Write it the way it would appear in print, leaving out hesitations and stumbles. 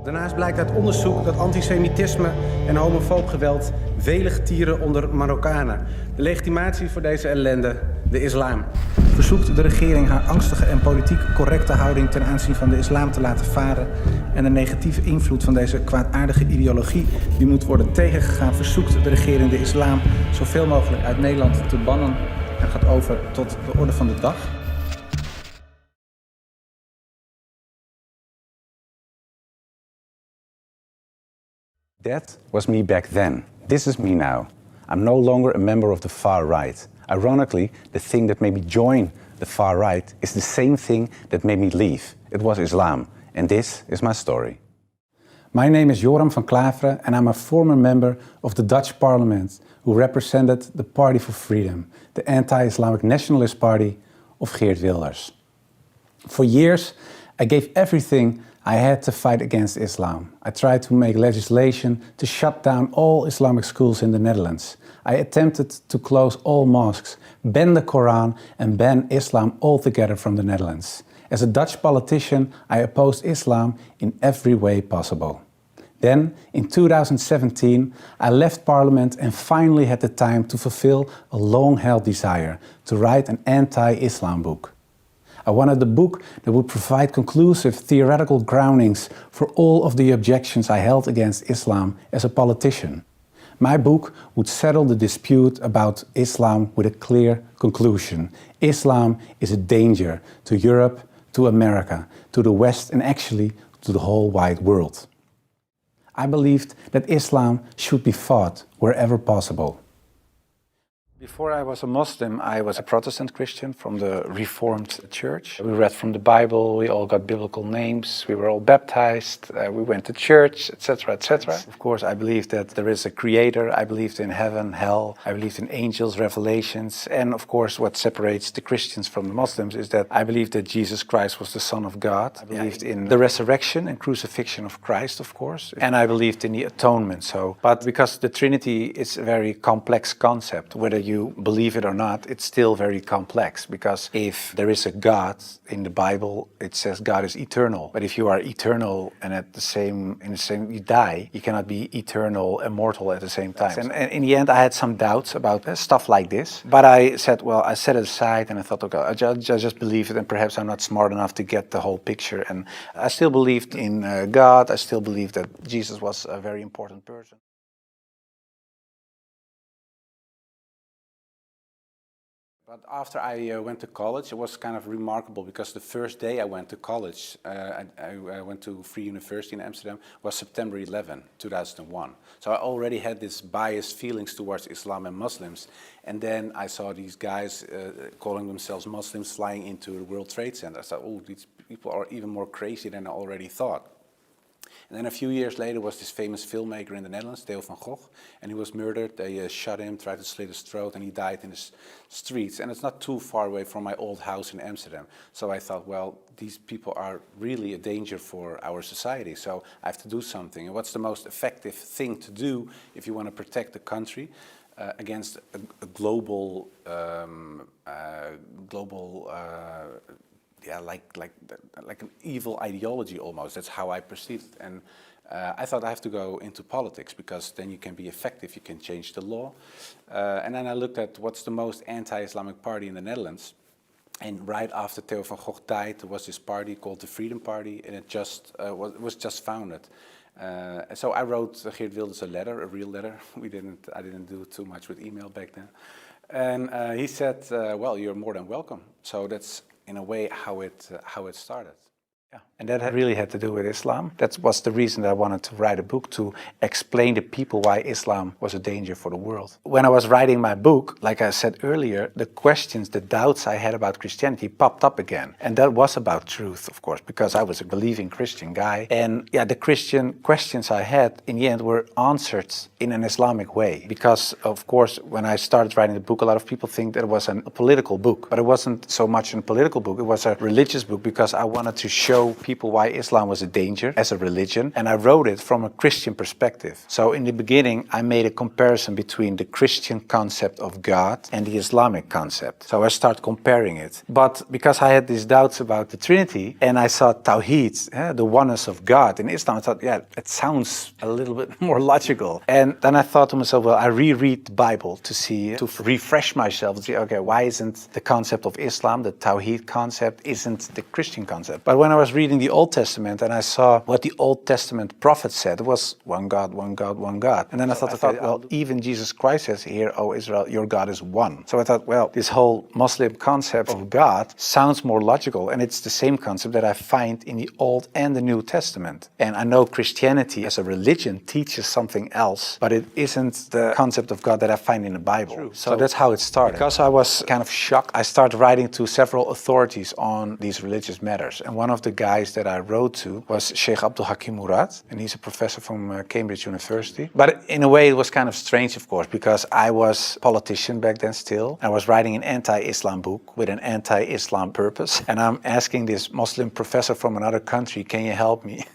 Daarnaast blijkt uit onderzoek dat antisemitisme en homofoob geweld welig tieren onder Marokkanen. De legitimatie voor deze ellende, de islam. Verzoekt de regering haar angstige en politiek correcte houding ten aanzien van de islam te laten varen en de negatieve invloed van deze kwaadaardige ideologie die moet worden tegengegaan, verzoekt de regering de islam zoveel mogelijk uit Nederland te bannen en gaat over tot de orde van de dag. That was me back then. This is me now. I'm no longer a member of the far right. Ironically, the thing that made me join the far right is the same thing that made me leave. It was Islam. And this is my story. My name is Joram van Klaveren and I'm a former member of the Dutch parliament who represented the Party for Freedom, the anti-Islamic nationalist party of Geert Wilders. For years, I gave everything I had to fight against Islam. I tried to make legislation to shut down all Islamic schools in the Netherlands. I attempted to close all mosques, ban the Quran and ban Islam altogether from the Netherlands. As a Dutch politician, I opposed Islam in every way possible. Then, in 2017, I left Parliament and finally had the time to fulfill a long-held desire to write an anti-Islam book. I wanted a book that would provide conclusive theoretical groundings for all of the objections I held against Islam as a politician. My book would settle the dispute about Islam with a clear conclusion. Islam is a danger to Europe, to America, to the West and actually to the whole wide world. I believed that Islam should be fought wherever possible. Before I was a Muslim, I was a Protestant Christian from the Reformed Church. We read from the Bible, we all got biblical names, we were all baptized, we went to church, etc., etc. Of course, I believed that there is a creator, I believed in heaven, hell, I believed in angels, revelations, and of course what separates the Christians from the Muslims is that I believed that Jesus Christ was the Son of God. I believed in the resurrection and crucifixion of Christ, of course, and I believed in the atonement. But because the Trinity is a very complex concept, whether you believe it or not, it's still very complex, because if there is a God in the Bible, it says God is eternal. But if you are eternal and you die, you cannot be eternal, immortal at the same time. And in the end, I had some doubts about stuff like this. But I said, well, I set it aside and I thought, okay, I just believe it, and perhaps I'm not smart enough to get the whole picture. And I still believed in God. I still believed that Jesus was a very important person. But after I went to college, it was kind of remarkable, because the first day I went to college, I went to Free University in Amsterdam, was September 11, 2001. So I already had this biased feelings towards Islam and Muslims. And then I saw these guys calling themselves Muslims flying into the World Trade Center. I thought, oh, these people are even more crazy than I already thought. And then a few years later was this famous filmmaker in the Netherlands, Theo van Gogh, and he was murdered. They shot him, tried to slit his throat, and he died in the streets. And it's not too far away from my old house in Amsterdam. So I thought, well, these people are really a danger for our society, so I have to do something. And what's the most effective thing to do if you want to protect the country against a global like an evil ideology almost. That's how I perceived it. And I thought I have to go into politics, because then you can be effective, you can change the law. And then I looked at what's the most anti-Islamic party in the Netherlands. And right after Theo van Gogh died, there was this party called the Freedom Party, and it just was just founded. So I wrote Geert Wilders a letter, a real letter. I didn't do too much with email back then. And he said, well, you're more than welcome. So that's in a way how it started. Yeah. And that really had to do with Islam. That was the reason that I wanted to write a book, to explain to people why Islam was a danger for the world. When I was writing my book, like I said earlier, the questions, the doubts I had about Christianity popped up again. And that was about truth, of course, because I was a believing Christian guy. And yeah, the Christian questions I had in the end were answered in an Islamic way. Because, of course, when I started writing the book, a lot of people think that it was a political book. But it wasn't so much a political book, it was a religious book, because I wanted to show show people why Islam was a danger as a religion, and I wrote it from a Christian perspective. So in the beginning, I made a comparison between the Christian concept of God and the Islamic concept. So I start comparing it. But because I had these doubts about the Trinity, and I saw Tawheed, the oneness of God in Islam, I thought, yeah, it sounds a little bit more logical. And then I thought to myself, well, I reread the Bible to refresh myself and see, okay, why isn't the concept of Islam, the Tawheed concept, isn't the Christian concept? But when I was reading the Old Testament and I saw what the Old Testament prophets said, it was one God, one God, one God. And then I thought, well, even Jesus Christ says here, oh Israel, your God is one. So I thought, well, this whole Muslim concept of God sounds more logical, and it's the same concept that I find in the Old and the New Testament. And I know Christianity as a religion teaches something else, but it isn't the concept of God that I find in the Bible. True. So that's how it started. Because I was kind of shocked, I started writing to several authorities on these religious matters. And one of the guys that I wrote to was Sheikh Abdul Hakim Murad, and he's a professor from Cambridge University. But in a way, it was kind of strange, of course, because I was a politician back then still. I was writing an anti-Islam book with an anti-Islam purpose. And I'm asking this Muslim professor from another country, can you help me?